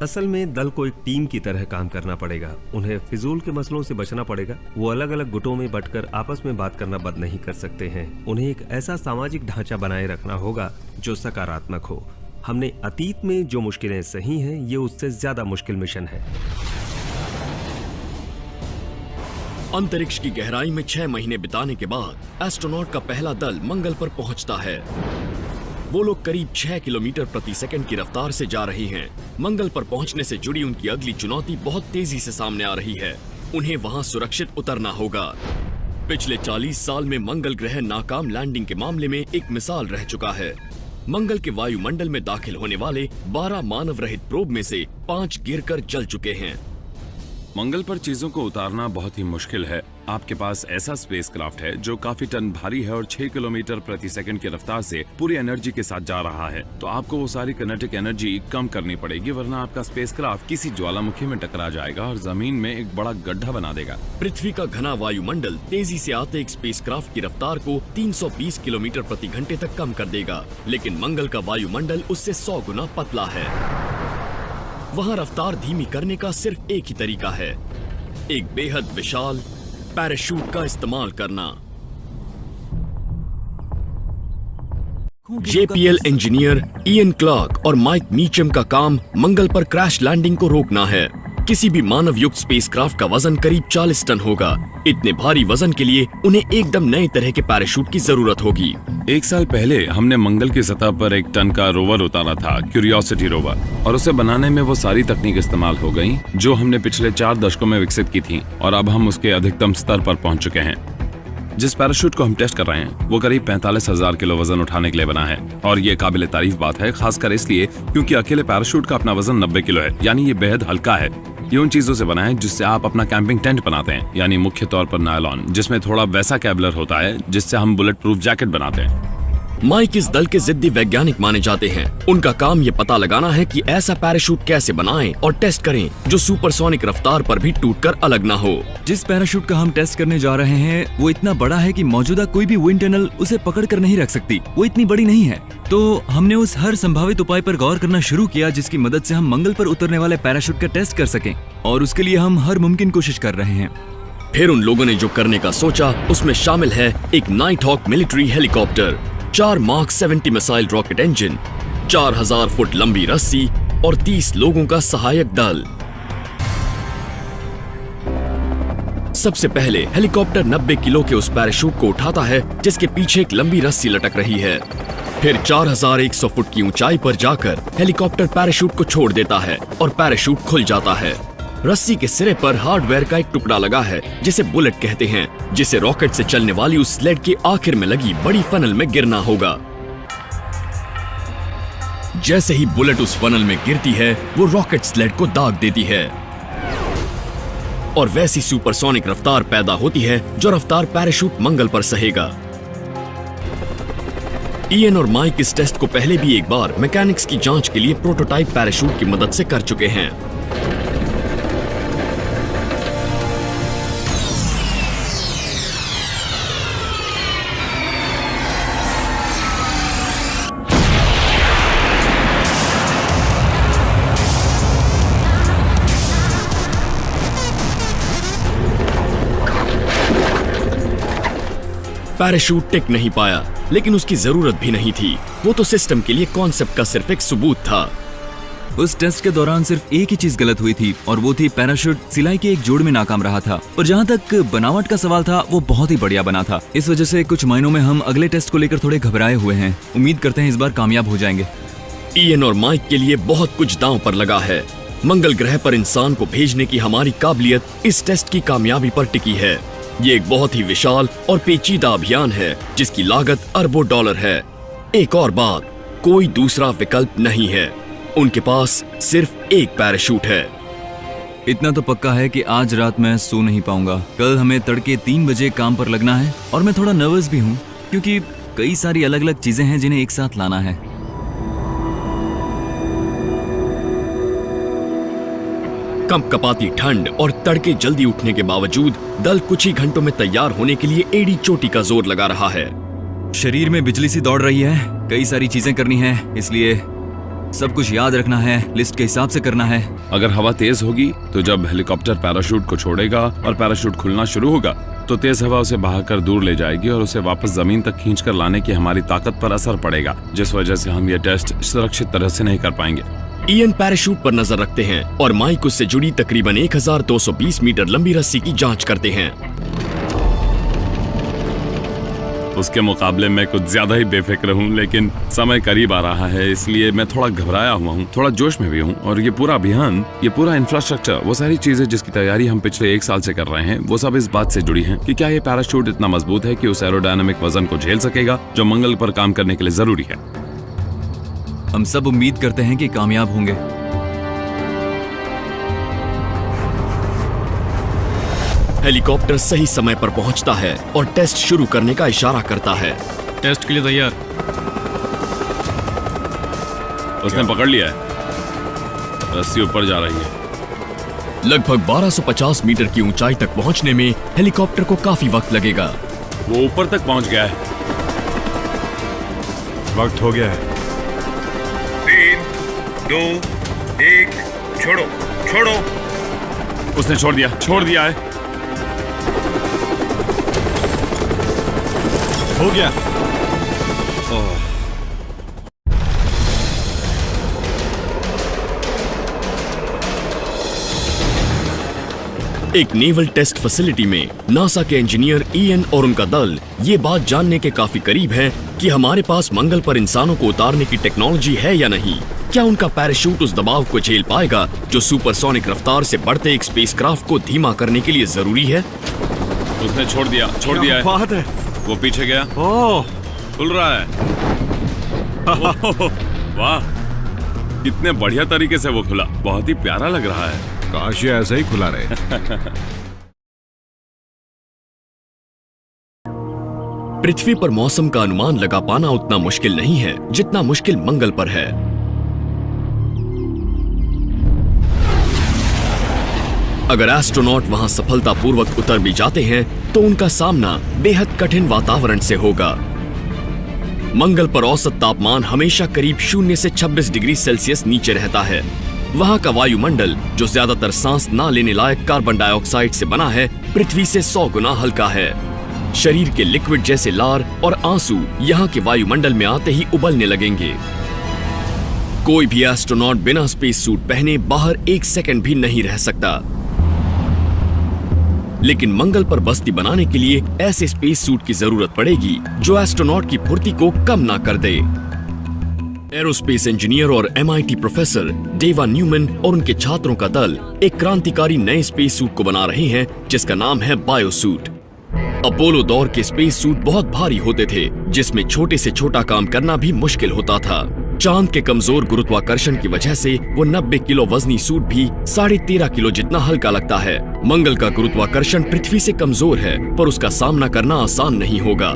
असल में दल को एक टीम की तरह काम करना पड़ेगा। उन्हें फिजूल के मसलों से बचना पड़ेगा। वो अलग अलग गुटों में बंटकर आपस में बात करना बंद नहीं कर सकते हैं। उन्हें एक ऐसा सामाजिक ढांचा बनाए रखना होगा जो सकारात्मक हो। हमने अतीत में जो मुश्किलें सही हैं, ये उससे ज्यादा मुश्किल मिशन है। अंतरिक्ष की गहराई में 6 महीने बिताने के बाद एस्ट्रोनॉट का पहला दल मंगल पर पहुंचता है। वो लोग करीब 6 किलोमीटर प्रति सेकंड की रफ्तार से जा रही हैं। मंगल पर पहुंचने से जुड़ी उनकी अगली चुनौती बहुत तेजी से सामने आ रही है। उन्हें वहां सुरक्षित उतरना होगा। पिछले 40 साल में मंगल ग्रह नाकाम लैंडिंग के मामले में एक मिसाल रह चुका है। मंगल के वायुमंडल में दाखिल होने वाले 12 मानव रहित प्रोब में से 5 गिरकर जल चुके हैं। मंगल पर चीजों को उतारना बहुत ही मुश्किल है। आपके पास ऐसा स्पेसक्राफ्ट है जो काफी टन भारी है और 6 किलोमीटर प्रति सेकंड की रफ्तार से पूरी एनर्जी के साथ जा रहा है। तो आपको वो सारी किनेटिक एनर्जी कम करनी पड़ेगी, वरना आपका स्पेसक्राफ्ट किसी ज्वालामुखी में टकरा जाएगा और जमीन में एक बड़ा गड्ढा बना देगा। पृथ्वी का घना वायुमंडल तेजी से आते एक स्पेसक्राफ्ट की रफ्तार को 320 किलोमीटर प्रति घंटे तक कम कर देगा, लेकिन मंगल का वायुमंडल उससे 100 गुना पतला है। वहां रफ्तार धीमी करने का सिर्फ एक ही तरीका है, एक बेहद विशाल पैराशूट का इस्तेमाल करना। JPL इंजीनियर इयन क्लार्क और माइक मीचम का काम मंगल पर क्रैश लैंडिंग को रोकना है। किसी भी मानव युक्त स्पेसक्राफ्ट का वजन करीब 40 टन होगा। इतने भारी वजन के लिए उन्हें एकदम नए तरह के पैराशूट की जरूरत होगी। 1 साल पहले हमने मंगल की सतह पर 1 टन का रोवर उतारा था, क्यूरियोसिटी रोवर, और उसे बनाने में वो सारी तकनीक इस्तेमाल हो गई जो हमने पिछले 4 दशकों में विकसित की थी, और अब हम उसके अधिकतम स्तर पर पहुंच चुके हैं। जिस पैराशूट को हम टेस्ट कर रहे हैं वो करीब 45,000 किलो वजन उठाने के लिए बना है, और ये काबिल तारीफ बात है, खासकर इसलिए क्योंकि अकेले पैराशूट का अपना वजन 90 किलो है, यानी ये बेहद हल्का है। ये उन चीजों से बना है जिससे आप अपना कैंपिंग टेंट बनाते हैं, यानी मुख्य तौर पर नायलॉन, जिसमें थोड़ा वैसा केबलर होता है जिससे हम बुलेट प्रूफ जैकेट बनाते हैं। माइक इस दल के जिद्दी वैज्ञानिक माने जाते हैं। उनका काम ये पता लगाना है कि ऐसा पैराशूट कैसे बनाएं और टेस्ट करें जो सुपरसोनिक रफ्तार पर भी टूटकर अलग ना हो। जिस पैराशूट का हम टेस्ट करने जा रहे हैं वो इतना बड़ा है कि मौजूदा कोई भी विंड टनल उसे पकड़ कर नहीं रख सकती। वो इतनी बड़ी नहीं है। तो हमने उस हर संभावित उपाय पर गौर करना शुरू किया जिसकी मदद से हम मंगल पर उतरने वाले पैराशूट का टेस्ट कर सकें, और उसके लिए हम हर मुमकिन कोशिश कर रहे हैं। फिर उन लोगों ने जो करने का सोचा उसमें शामिल है एक night hawk military helicopter, 4 mark 70 missile rocket engine, 4000 foot लंबी रस्सी और 30 लोगों का सहायक दल। सबसे पहले हेलीकॉप्टर 90 किलो के उस पैराशूट को उठाता है जिसके पीछे एक लंबी रस्सी लटक रही है। फिर 4100 फुट की ऊंचाई पर जाकर हेलीकॉप्टर पैराशूट को छोड़ देता है और पैराशूट खुल जाता है। रस्सी के सिरे पर हार्डवेयर का एक टुकड़ा लगा है जिसे बुलेट कहते हैं, जिसे रॉकेट से चलने वाली उस स्लेड के आखिर में लगी बड़ी फनल में गिरना होगा। जैसे ही बुलेट उस फनल में गिरती है वो रॉकेट स्लेड को दाग देती है और वैसी सुपरसोनिक रफ्तार पैदा होती है जो रफ्तार पैराशूट मंगल पर सहेगा। इयन और माइक इस टेस्ट को पहले भी एक बार मैकेनिक्स की जांच के लिए प्रोटोटाइप पैराशूट की मदद से कर चुके हैं। पैराशूट टिक नहीं पाया, लेकिन उसकी जरूरत भी नहीं थी। वो तो सिस्टम के लिए कॉन्सेप्ट का सिर्फ एक सबूत था। उस टेस्ट के दौरान सिर्फ एक ही चीज गलत हुई थी, और वो थी पैराशूट सिलाई के एक जोड़ में नाकाम रहा था। और जहाँ तक बनावट का सवाल था वो बहुत ही बढ़िया बना था। इस वजह से कुछ महीनों में हम अगले टेस्ट को लेकर थोड़े घबराए हुए हैं। उम्मीद करते हैं इस बार कामयाब हो जाएंगे। इयन और माइक के लिए बहुत कुछ दांव पर लगा है। मंगल ग्रह पर इंसान को भेजने की हमारी काबिलियत इस टेस्ट की कामयाबी पर टिकी है। ये एक बहुत ही विशाल और पेचीदा अभियान है जिसकी लागत अरबों डॉलर है। एक और बात, कोई दूसरा विकल्प नहीं है। उनके पास सिर्फ एक पैराशूट है। इतना तो पक्का है कि आज रात मैं सो नहीं पाऊंगा। कल हमें तड़के 3 बजे काम पर लगना है, और मैं थोड़ा नर्वस भी हूँ क्योंकि कई सारी अलग अलग चीजें हैं जिन्हें एक साथ लाना है। कंपकपाती ठंड और तड़के जल्दी उठने के बावजूद दल कुछ ही घंटों में तैयार होने के लिए एड़ी चोटी का जोर लगा रहा है। शरीर में बिजली सी दौड़ रही है, कई सारी चीजें करनी है, इसलिए सब कुछ याद रखना है, लिस्ट के हिसाब से करना है। अगर हवा तेज होगी तो जब हेलीकॉप्टर पैराशूट को छोड़ेगा और पैराशूट खुलना शुरू होगा तो तेज हवा उसे बहाकर दूर ले जाएगी और उसे वापस जमीन तक खींचकर लाने की हमारी ताकत पर असर पड़ेगा, जिस वजह से हम ये टेस्ट सुरक्षित तरह से नहीं कर पाएंगे। इयन पैराशूट पर नजर रखते हैं और माइक उससे जुड़ी तकरीबन 1220 मीटर लंबी रस्सी की जांच करते हैं। उसके मुकाबले में कुछ ज्यादा ही बेफिक्र हूँ, लेकिन समय करीब आ रहा है इसलिए मैं थोड़ा घबराया हुआ हूँ, थोड़ा जोश में भी हूँ। और ये पूरा अभियान, ये पूरा इंफ्रास्ट्रक्चर, वो सारी चीजें जिसकी तैयारी हम पिछले 1 साल से कर रहे हैं, वो सब इस बात से जुड़ी हैं कि क्या ये पैराशूट इतना मजबूत है कि उस एरोडायनामिक वजन को झेल सकेगा जो मंगल पर काम करने के लिए जरूरी है। हम सब उम्मीद करते हैं कि कामयाब होंगे। हेलीकॉप्टर सही समय पर पहुंचता है और टेस्ट शुरू करने का इशारा करता है। टेस्ट के लिए तैयार। उसने पकड़ लिया है, रस्सी ऊपर जा रही है। लगभग 1250 मीटर की ऊंचाई तक पहुंचने में हेलीकॉप्टर को काफी वक्त लगेगा। वो ऊपर तक पहुंच गया है। वक्त हो गया है। 3, 2, 1, छोड़ो, छोड़ो। उसने छोड़ दिया है। हो गया। एक नेवल टेस्ट फैसिलिटी में नासा के इंजीनियर इयन और उनका दल ये बात जानने के काफी करीब है कि हमारे पास मंगल पर इंसानों को उतारने की टेक्नोलॉजी है या नहीं। क्या उनका पैराशूट उस दबाव को झेल पाएगा जो सुपरसोनिक रफ्तार से बढ़ते एक स्पेसक्राफ्ट को धीमा करने के लिए जरूरी है। उसने छोड़ दिया है। बात है। वो पीछे गया। ओह, खुल रहा है। वाह, कितने बढ़िया तरीके से वो खुला, बहुत ही प्यारा लग रहा है। काश ये ऐसे ही खुला रहे। पृथ्वी पर मौसम का अनुमान लगा पाना उतना मुश्किल नहीं है जितना मुश्किल मंगल पर है। अगर एस्ट्रोनॉट वहां सफलतापूर्वक उतर भी जाते हैं तो उनका सामना बेहद कठिन वातावरण से होगा। मंगल पर औसत तापमान हमेशा करीब 0 से 26 डिग्री सेल्सियस नीचे रहता है। वहां का वायुमंडल, जो ज्यादातर सांस ना लेने लायक कार्बन डाइऑक्साइड से बना है, पृथ्वी से 100 गुना हल्का है। शरीर के लिक्विड जैसे लार और आंसू यहाँ के वायुमंडल में आते ही उबलने लगेंगे। कोई भी एस्ट्रोनॉट बिना स्पेस सूट पहने बाहर 1 सेकंड भी नहीं रह सकता। लेकिन मंगल पर बस्ती बनाने के लिए ऐसे स्पेस सूट की जरूरत पड़ेगी जो एस्ट्रोनॉट की फुर्ती को कम ना कर दे। एरोस्पेस इंजीनियर और MIT प्रोफेसर डेवा न्यूमैन और उनके छात्रों का दल एक क्रांतिकारी नए स्पेस सूट को बना रहे हैं जिसका नाम है बायोसूट। अपोलो दौर के स्पेस सूट बहुत भारी होते थे, जिसमें छोटे से छोटा काम करना भी मुश्किल होता था। चांद के कमजोर गुरुत्वाकर्षण की वजह से वो 90 किलो वजनी सूट भी 13.5 किलो जितना हल्का लगता है। मंगल का गुरुत्वाकर्षण पृथ्वी से कमजोर है, पर उसका सामना करना आसान नहीं होगा।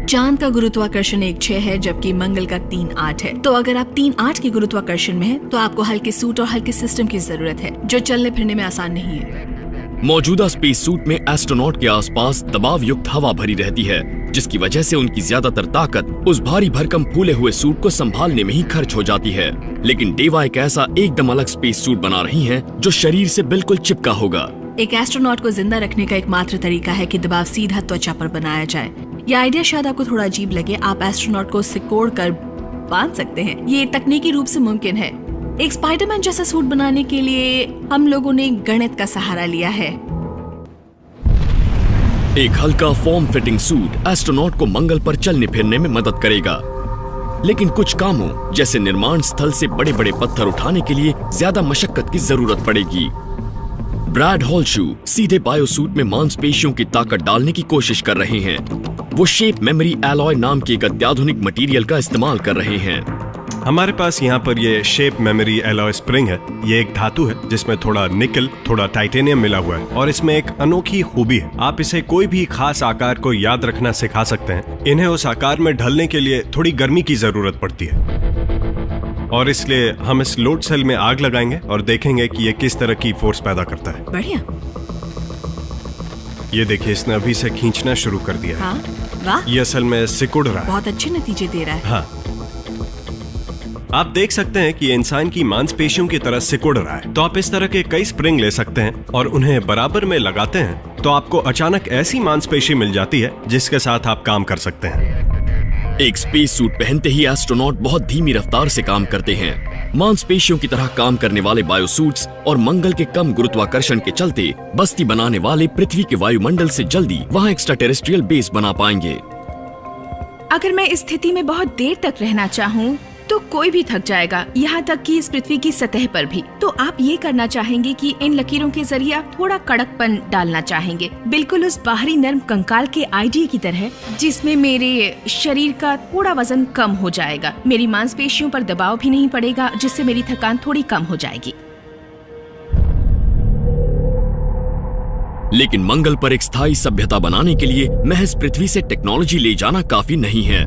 चांद का गुरुत्वाकर्षण 1.6 है जबकि मंगल का 3.8 है। तो अगर आप 3.8 के गुरुत्वाकर्षण में हैं, तो आपको हल्के सूट और हल्के सिस्टम की जरूरत है जो चलने फिरने में आसान नहीं है। मौजूदा स्पेस सूट में एस्ट्रोनॉट के आसपास दबाव युक्त हवा भरी रहती है, जिसकी वजह से उनकी ज्यादातर ताकत उस भारी भरकम फूले हुए सूट को संभालने में ही खर्च हो जाती है। लेकिन डेवा एक ऐसा एकदम अलग स्पेस सूट बना रही हैं जो शरीर से बिल्कुल चिपका होगा। एक एस्ट्रोनॉट को जिंदा रखने का एकमात्र तरीका है कि दबाव सीधा त्वचा पर बनाया जाए। यह आइडिया शायद आपको थोड़ा अजीब लगे। आप एस्ट्रोनॉट को सिकोड़ कर बांध सकते हैं। ये तकनीकी रूप से मुमकिन है। एक स्पाइडरमैन जैसा सूट बनाने के लिए हम लोगों ने गणित का सहारा लिया है। एक हल्का फॉर्म फिटिंग सूट एस्ट्रोनॉट को मंगल पर चलने फिरने में मदद करेगा, लेकिन कुछ कामों जैसे निर्माण स्थल से बड़े बड़े पत्थर उठाने के लिए ज्यादा मशक्कत की जरूरत पड़ेगी। ब्रैड हॉलशू सीधे बायोसूट में मांसपेशियों की ताकत डालने की कोशिश कर रहे हैं। वो शेप मेमोरी एलॉय नाम के एक अत्याधुनिक मटेरियल का इस्तेमाल कर रहे हैं। हमारे पास यहाँ पर ये शेप मेमोरी एलॉय स्प्रिंग है। ये एक धातु है जिसमें थोड़ा निकल, थोड़ा टाइटेनियम मिला हुआ है और इसमें एक अनोखी खूबी है। आप इसे कोई भी खास आकार को याद रखना सिखा सकते हैं। इन्हें उस आकार में ढलने के लिए थोड़ी गर्मी की जरूरत पड़ती है और इसलिए हम इस लोड सेल में आग लगाएंगे और देखेंगे कि ये किस तरह की फोर्स पैदा करता है। बढ़िया। ये देखिए, इसने अभी से खींचना शुरू कर दिया है। हाँ, वाह। ये असल में सिकुड़ रहा है। बहुत अच्छे नतीजे दे रहा है। हाँ, आप देख सकते हैं कि ये इंसान की मांसपेशियों की तरह सिकुड़ रहा है। तो आप इस तरह के कई स्प्रिंग ले सकते हैं और उन्हें बराबर में लगाते हैं तो आपको अचानक ऐसी मांसपेशी मिल जाती है जिसके साथ आप काम कर सकते हैं। एक स्पेस सूट पहनते ही एस्ट्रोनॉट बहुत धीमी रफ्तार से काम करते हैं। मांसपेशियों की तरह काम करने वाले बायोसूट्स और मंगल के कम गुरुत्वाकर्षण के चलते बस्ती बनाने वाले पृथ्वी के वायुमंडल से जल्दी वहां एक्स्ट्रा टेरेस्ट्रियल बेस बना पाएंगे। अगर मैं इस स्थिति में बहुत देर तक रहना चाहूँ तो कोई भी थक जाएगा, यहाँ तक कि इस पृथ्वी की सतह पर भी। तो आप ये करना चाहेंगे कि इन लकीरों के जरिए आप थोड़ा कड़कपन डालना चाहेंगे, बिल्कुल उस बाहरी नर्म कंकाल के आइडिया की तरह, जिसमें मेरे शरीर का थोड़ा वजन कम हो जाएगा, मेरी मांसपेशियों पर दबाव भी नहीं पड़ेगा, जिससे मेरी थकान थोड़ी कम हो जाएगी। लेकिन मंगल पर एक स्थायी सभ्यता बनाने के लिए महज पृथ्वी से टेक्नोलॉजी ले जाना काफी नहीं है।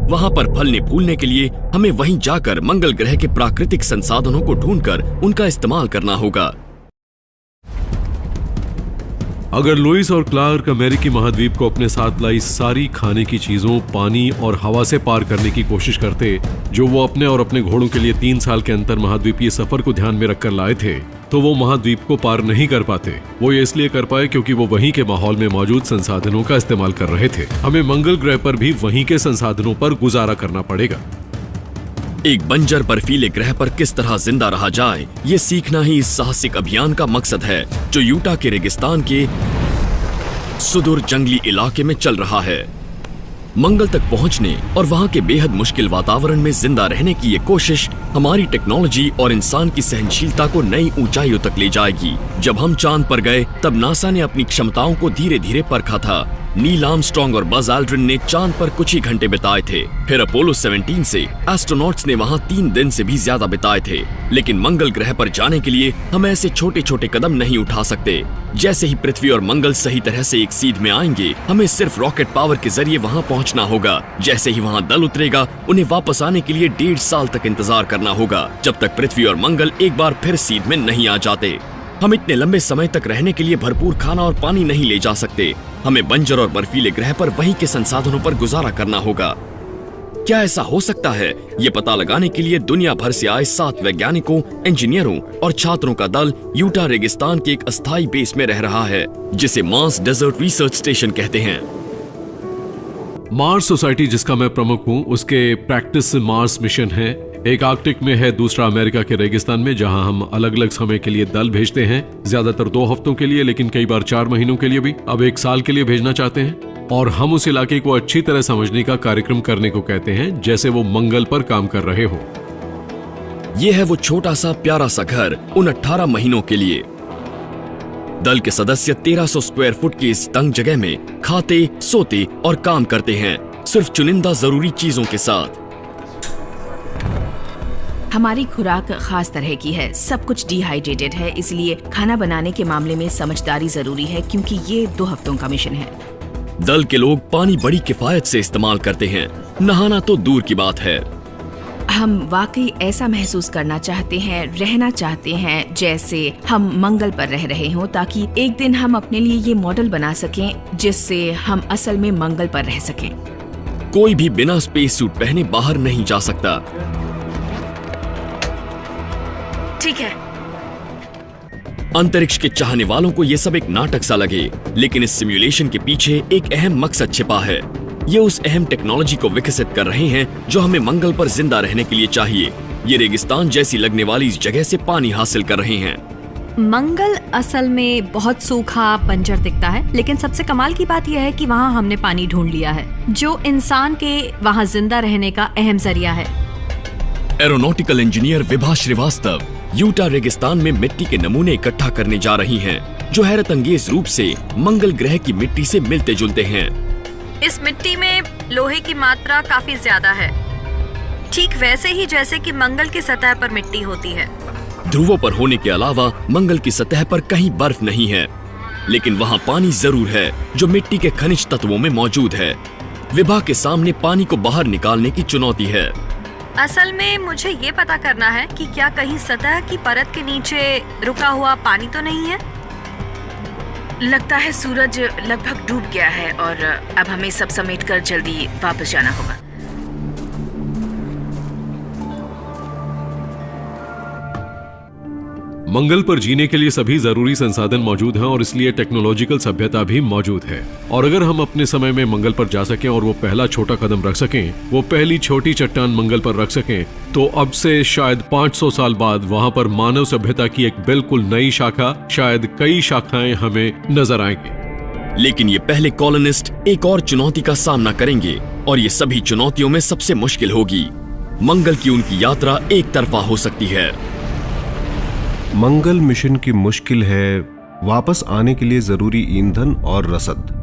वहां पर फलने फूलने के लिए हमें वहीं जाकर मंगल ग्रह के प्राकृतिक संसाधनों को ढूंढकर उनका इस्तेमाल करना होगा। अगर लुइस और क्लार्क अमेरिकी महाद्वीप को अपने साथ लाई सारी खाने की चीजों, पानी और हवा से पार करने की कोशिश करते, जो वो अपने और अपने घोड़ों के लिए 3 साल के अंतर महाद्वीपीय सफर को ध्यान में रखकर लाए थे, तो वो महाद्वीप को पार नहीं कर पाते। वो ये इसलिए कर पाए क्योंकि वो वहीं के माहौल में मौजूद संसाधनों का इस्तेमाल कर रहे थे। हमें मंगल ग्रह पर भी वहीं के संसाधनों पर गुजारा करना पड़ेगा। एक बंजर बर्फीले ग्रह पर किस तरह जिंदा रहा जाए, ये सीखना ही इस साहसिक अभियान का मकसद है, जो यूटा के रेगिस्तान के सुदूर जंगली इलाके में चल रहा है। मंगल तक पहुंचने और वहां के बेहद मुश्किल वातावरण में जिंदा रहने की ये कोशिश हमारी टेक्नोलॉजी और इंसान की सहनशीलता को नई ऊंचाइयों तक ले जाएगी। जब हम चांद पर गए तब नासा ने अपनी क्षमताओं को धीरे धीरे परखा था। नील आर्मस्ट्रांग और बज एल्ड्रिन ने चांद पर कुछ ही घंटे बिताए थे। फिर अपोलो 17 से एस्ट्रोनॉट्स ने वहां 3 दिन से भी ज्यादा बिताए थे। लेकिन मंगल ग्रह पर जाने के लिए हम ऐसे छोटे छोटे कदम नहीं उठा सकते। जैसे ही पृथ्वी और मंगल सही तरह से एक सीध में आएंगे, हमें सिर्फ रॉकेट पावर के जरिए वहां पहुंचना होगा। जैसे ही वहां दल उतरेगा, उन्हें वापस आने के लिए 1.5 साल तक इंतजार करना होगा, जब तक पृथ्वी और मंगल एक बार फिर सीध में नहीं आ जाते। हम इतने लंबे समय तक रहने के लिए भरपूर खाना और पानी नहीं ले जा सकते। हमें बंजर और बर्फीले ग्रह पर वहीं के संसाधनों पर गुजारा करना होगा। क्या ऐसा हो सकता है? ये पता लगाने के लिए दुनिया भर से आए 7 वैज्ञानिकों, इंजीनियरों और छात्रों का दल यूटा रेगिस्तान के एक अस्थायी बेस में रह रहा है, जिसे मार्स डेजर्ट रिसर्च स्टेशन कहते हैं। मार्स सोसाइटी, जिसका मैं प्रमुख हूँ, उसके प्रैक्टिस मार्स मिशन है। एक आर्कटिक में है, दूसरा अमेरिका के रेगिस्तान में, जहां हम अलग अलग समय के लिए दल भेजते हैं। ज्यादातर 2 हफ्तों के लिए, लेकिन कई बार 4 महीनों के लिए भी। अब 1 साल के लिए भेजना चाहते हैं और हम उस इलाके को अच्छी तरह समझने का कार्यक्रम करने को कहते हैं, जैसे वो मंगल पर काम कर रहे हो। ये है वो छोटा सा प्यारा सा घर उन 18 महीनों के लिए। दल के सदस्य 1300 स्क्वायर फुट की इस तंग जगह में खाते, सोते और काम करते हैं, सिर्फ चुनिंदा जरूरी चीजों के साथ। हमारी खुराक खास तरह की है, सब कुछ डिहाइड्रेटेड है, इसलिए खाना बनाने के मामले में समझदारी जरूरी है, क्योंकि ये 2 हफ्तों का मिशन है। दल के लोग पानी बड़ी किफायत से इस्तेमाल करते हैं, नहाना तो दूर की बात है। हम वाकई ऐसा महसूस करना चाहते हैं, रहना चाहते हैं जैसे हम मंगल पर रह रहे हों, ताकि एक दिन हम अपने लिए ये मॉडल बना सकें जिससे हम असल में मंगल पर रह सकें। कोई भी बिना स्पेस सूट पहने बाहर नहीं जा सकता। ठीक है। अंतरिक्ष के चाहने वालों को ये सब एक नाटक सा लगे, लेकिन इस सिमुलेशन के पीछे एक अहम मकसद छिपा है। ये उस अहम टेक्नोलॉजी को विकसित कर रहे हैं जो हमें मंगल पर जिंदा रहने के लिए चाहिए। ये रेगिस्तान जैसी लगने वाली इस जगह से पानी हासिल कर रहे हैं। मंगल असल में बहुत सूखा बंजर दिखता है, लेकिन सबसे कमाल की बात यह है कि वहाँ हमने पानी ढूंढ लिया है, जो इंसान के वहाँ जिंदा रहने का अहम जरिया है। Aeronautical engineer Vibha Srivastava Utah रेगिस्तान में मिट्टी के नमूने इकट्ठा करने जा रही हैं, जो हैरत अंगेज रूप से मंगल ग्रह की मिट्टी से मिलते जुलते हैं। इस मिट्टी में लोहे की मात्रा काफी ज्यादा है, ठीक वैसे ही जैसे कि मंगल की सतह पर मिट्टी होती है। ध्रुवों पर होने के अलावा मंगल की सतह पर कहीं बर्फ नहीं है, लेकिन वहाँ पानी जरूर है, जो मिट्टी के खनिज तत्वों में मौजूद है। विभा के सामने पानी को बाहर निकालने की चुनौती है। असल में मुझे ये पता करना है कि क्या कहीं सतह की परत के नीचे रुका हुआ पानी तो नहीं है। लगता है सूरज लगभग डूब गया है और अब हमें सब समेटकर जल्दी वापस जाना होगा। मंगल पर जीने के लिए सभी जरूरी संसाधन मौजूद हैं और इसलिए टेक्नोलॉजिकल सभ्यता भी मौजूद है। और अगर हम अपने समय में मंगल पर जा सकें और वो पहला छोटा कदम रख सकें, वो पहली छोटी चट्टान मंगल पर रख सकें, तो अब से शायद 500 साल बाद वहां पर मानव सभ्यता की एक बिल्कुल नई शाखा, शायद कई शाखाएं हमें नजर आएंगी। लेकिन ये पहले कॉलोनिस्ट एक और चुनौती का सामना करेंगे और ये सभी चुनौतियों में सबसे मुश्किल होगी। मंगल की उनकी यात्रा एक तरफा हो सकती है। मंगल मिशन की मुश्किल है वापस आने के लिए जरूरी ईंधन और रसद।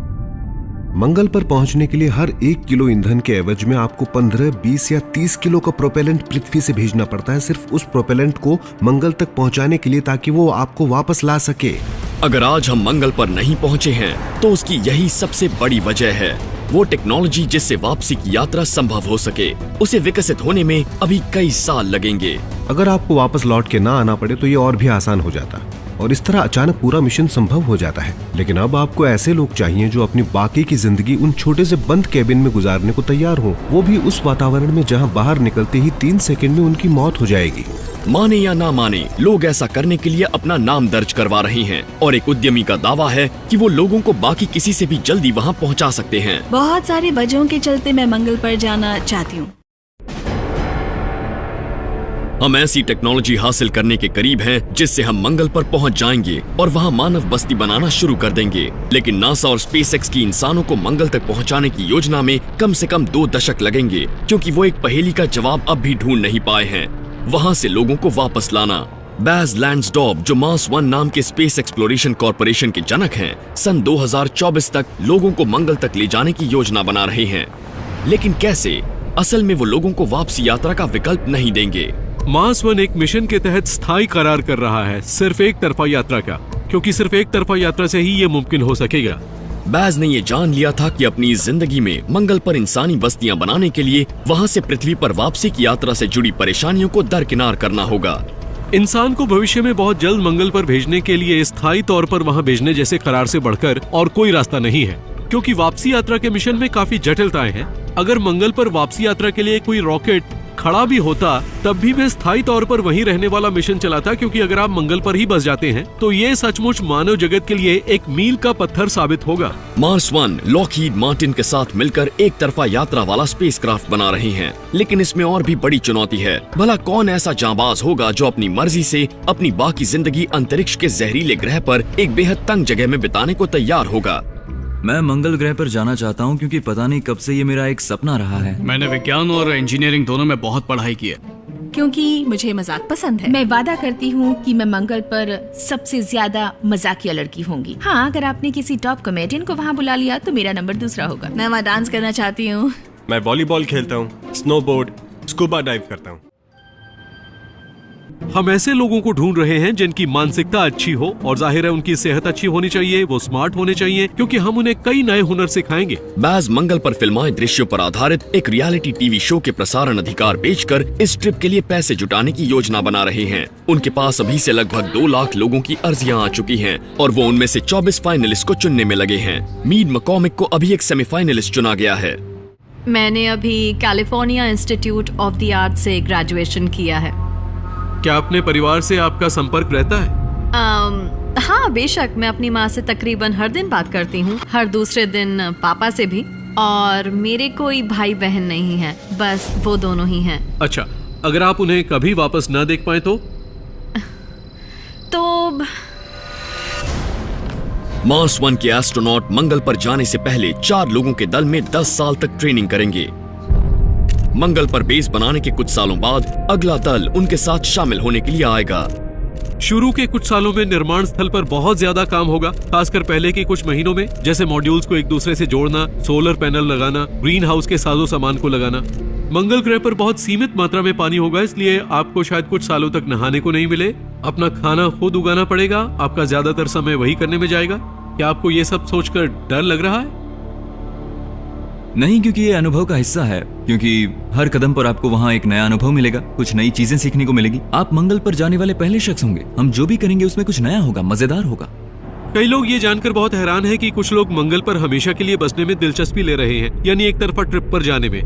मंगल पर पहुंचने के लिए हर 1 किलो ईंधन के एवज में आपको 15, 20 या 30 किलो का प्रोपेलेंट पृथ्वी से भेजना पड़ता है, सिर्फ उस प्रोपेलेंट को मंगल तक पहुंचाने के लिए, ताकि वो आपको वापस ला सके। अगर आज हम मंगल पर नहीं पहुंचे हैं, तो उसकी यही सबसे बड़ी वजह है। वो टेक्नोलॉजी जिससे वापसी की यात्रा संभव हो सके, उसे विकसित होने में अभी कई साल लगेंगे। अगर आपको वापस लौट के ना आना पड़े तो ये और भी आसान हो जाता और इस तरह अचानक पूरा मिशन संभव हो जाता है। लेकिन अब आपको ऐसे लोग चाहिए जो अपनी बाकी की जिंदगी उन छोटे से बंद केबिन में गुजारने को तैयार हो, वो भी उस वातावरण में जहां बाहर निकलते ही 3 सेकंड में उनकी मौत हो जाएगी। माने या ना माने, लोग ऐसा करने के लिए अपना नाम दर्ज करवा रहे हैं और एक उद्यमी का दावा है कि वो लोगों को बाकी किसी से भी जल्दी वहाँ पहुँचा सकते हैं। बहुत सारी वजहों के चलते मैं मंगल पर जाना चाहती हूँ। हम ऐसी टेक्नोलॉजी हासिल करने के करीब हैं जिससे हम मंगल पर पहुंच जाएंगे और वहां मानव बस्ती बनाना शुरू कर देंगे। लेकिन नासा और स्पेसएक्स की इंसानों को मंगल तक पहुंचाने की योजना में कम से कम 2 दशक लगेंगे, क्योंकि वो एक पहेली का जवाब अब भी ढूंढ नहीं पाए हैं। वहां से लोगों को वापस लाना। बैज लैंड्सडॉर्फ, जो मार्स 1 नाम के स्पेस एक्सप्लोरेशन कॉर्पोरेशन के जनक हैं, सन 2024 तक लोगों को मंगल तक ले जाने की योजना बना रहे हैं। लेकिन कैसे? असल में वो लोगों को वापसी यात्रा का विकल्प नहीं देंगे। मार्स 1 एक मिशन के तहत स्थायी करार कर रहा है, सिर्फ एक तरफा यात्रा का, क्योंकि सिर्फ एक तरफा यात्रा से ही ये मुमकिन हो सकेगा। बैज ने ये जान लिया था कि अपनी जिंदगी में मंगल पर इंसानी बस्तियां बनाने के लिए वहां से पृथ्वी पर वापसी की यात्रा से जुड़ी परेशानियों को दरकिनार करना होगा। इंसान को भविष्य में बहुत जल्द मंगल पर भेजने के लिए स्थायी तौर पर वहां भेजने जैसे करार से बढ़कर और कोई रास्ता नहीं है, क्योंकि वापसी यात्रा के मिशन में काफी जटिलताएं हैं। अगर मंगल पर वापसी यात्रा के लिए कोई रॉकेट खड़ा भी होता, तब भी मैं स्थायी तौर पर वहीं रहने वाला मिशन चलाता, क्योंकि अगर आप मंगल पर ही बस जाते हैं तो ये सचमुच मानव जगत के लिए एक मील का पत्थर साबित होगा। मार्स 1 लॉकहीड मार्टिन के साथ मिलकर एक तरफा यात्रा वाला स्पेसक्राफ्ट बना रहे हैं, लेकिन इसमें और भी बड़ी चुनौती है। भला कौन ऐसा जांबाज होगा जो अपनी मर्जी से अपनी बाकी जिंदगी अंतरिक्ष के जहरीले ग्रह पर एक बेहद तंग जगह में बिताने को तैयार होगा? मैं मंगल ग्रह पर जाना चाहता हूँ, क्योंकि पता नहीं कब से ये मेरा एक सपना रहा है। मैंने विज्ञान और इंजीनियरिंग दोनों में बहुत पढ़ाई की है, क्योंकि मुझे मजाक पसंद है। मैं वादा करती हूँ कि मैं मंगल पर सबसे ज्यादा मजाकिया लड़की होंगी। हाँ, अगर आपने किसी टॉप कॉमेडियन को वहाँ बुला लिया तो मेरा नंबर दूसरा होगा। मैं वहाँ डांस करना चाहती हूँ। मैं वॉलीबॉल खेलता हूँ, स्नोबोर्ड, स्कूबा डाइव करता हूँ। हम ऐसे लोगों को ढूंढ रहे हैं जिनकी मानसिकता अच्छी हो और जाहिर है उनकी सेहत अच्छी होनी चाहिए, वो स्मार्ट होने चाहिए, क्योंकि हम उन्हें कई नए हुनर सिखाएंगे। बैज मंगल पर फिल्माए दृश्यों पर आधारित एक रियलिटी टीवी शो के प्रसारण अधिकार बेचकर इस ट्रिप के लिए पैसे जुटाने की योजना बना रहे हैं। उनके पास अभी से लगभग 2 लाख लोगों की अर्जियां आ चुकी हैं और वो उनमें से 24 फाइनलिस्ट को चुनने में लगे हैं। मीड मकॉमिक को अभी एक सेमीफाइनलिस्ट चुना गया है। मैंने अभी California institute of the art से ग्रेजुएशन किया है। क्या अपने परिवार से आपका संपर्क रहता है? हाँ, बेशक। मैं अपनी माँ से तकरीबन हर दिन बात करती हूँ, हर दूसरे दिन पापा से भी, और मेरे कोई भाई बहन नहीं है, बस वो दोनों ही हैं। अच्छा, अगर आप उन्हें कभी वापस ना देख पाए तो मार्स 1 के एस्ट्रोनॉट मंगल पर जाने से पहले 4 लोगों के दल में 10 साल तक ट्रेनिंग करेंगे। मंगल पर बेस बनाने के कुछ सालों बाद अगला दल उनके साथ शामिल होने के लिए आएगा। शुरू के कुछ सालों में निर्माण स्थल पर बहुत ज्यादा काम होगा, खासकर पहले के कुछ महीनों में, जैसे मॉड्यूल्स को एक दूसरे से जोड़ना, सोलर पैनल लगाना, ग्रीन हाउस के साजो सामान को लगाना। मंगल ग्रह पर बहुत सीमित मात्रा में पानी होगा, इसलिए आपको शायद कुछ सालों तक नहाने को नहीं मिले। अपना खाना खुद उगाना पड़ेगा, आपका ज्यादातर समय वही करने में जाएगा। क्या आपको ये सब सोचकर डर लग रहा है? नहीं, क्योंकि ये अनुभव का हिस्सा है, क्योंकि हर कदम पर आपको वहाँ एक नया अनुभव मिलेगा, कुछ नई चीजें सीखने को मिलेगी। आप मंगल पर जाने वाले पहले शख्स होंगे। हम जो भी करेंगे उसमें कुछ नया होगा, मजेदार होगा। कई लोग ये जानकर बहुत हैरान हैं कि कुछ लोग मंगल पर हमेशा के लिए बसने में दिलचस्पी ले रहे हैं, यानी एक तरफा ट्रिप पर जाने में।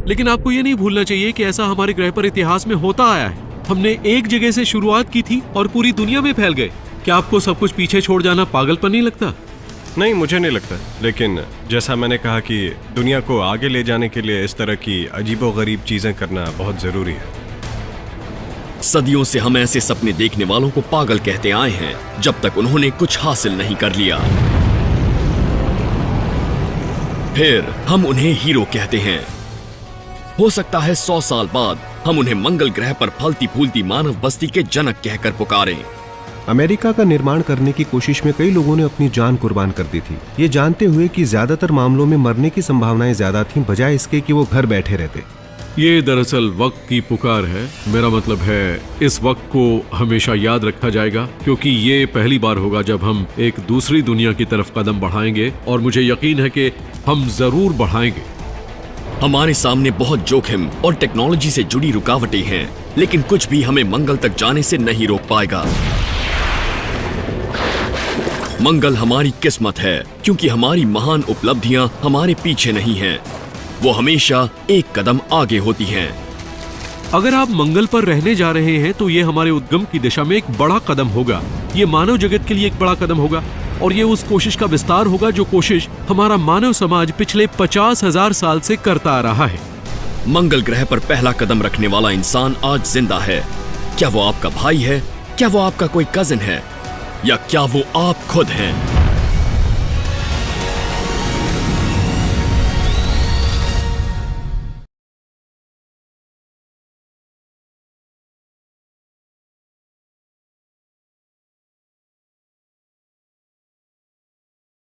लेकिन आपको ये नहीं भूलना चाहिए कि ऐसा हमारे ग्रह पर इतिहास में होता आया है। हमने एक जगह से शुरुआत की थी और पूरी दुनिया में फैल गए। क्या आपको सब कुछ पीछे छोड़ जाना पागलपन नहीं लगता? नहीं, मुझे नहीं लगता, लेकिन जैसा मैंने कहा कि दुनिया को आगे ले जाने के लिए इस तरह की अजीबोगरीब चीजें करना बहुत जरूरी है। सदियों से हम ऐसे सपने देखने वालों को पागल कहते आए हैं जब तक उन्होंने कुछ हासिल नहीं कर लिया। फिर हम उन्हें हीरो कहते हैं। हो सकता है 100 साल बाद हम उन्हें मंगल ग्रह पर फलती फूलती मानव बस्ती के जनक कहकर पुकारें। अमेरिका का निर्माण करने की कोशिश में कई लोगों ने अपनी जान कुर्बान कर दी थी, ये जानते हुए कि ज्यादातर मामलों में मरने की संभावनाएं ज्यादा थीं बजाय इसके कि वो घर बैठे रहते। ये दरअसल वक्त की पुकार है। मेरा मतलब है इस वक्त को हमेशा याद रखा जाएगा, क्योंकि ये पहली बार होगा जब हम एक दूसरी दुनिया की तरफ कदम बढ़ाएंगे, और मुझे यकीन है कि हम जरूर बढ़ाएंगे। हमारे सामने बहुत जोखिम और टेक्नोलॉजी से जुड़ी रुकावटें हैं, लेकिन कुछ भी हमें मंगल तक जाने से नहीं रोक पाएगा। मंगल हमारी किस्मत है, क्योंकि हमारी महान उपलब्धियां हमारे पीछे नहीं हैं, वो हमेशा एक कदम आगे होती हैं। अगर आप मंगल पर रहने जा रहे हैं तो ये हमारे उद्गम की दिशा में एक बड़ा कदम होगा। ये मानव जगत के लिए एक बड़ा कदम होगा, और ये उस कोशिश का विस्तार होगा जो कोशिश हमारा मानव समाज पिछले 50,000 साल से करता आ रहा है। मंगल ग्रह पर पहला कदम रखने वाला इंसान आज जिंदा है। क्या वो आपका भाई है? क्या वो आपका कोई कजिन है? या क्या वो आप खुद हैं?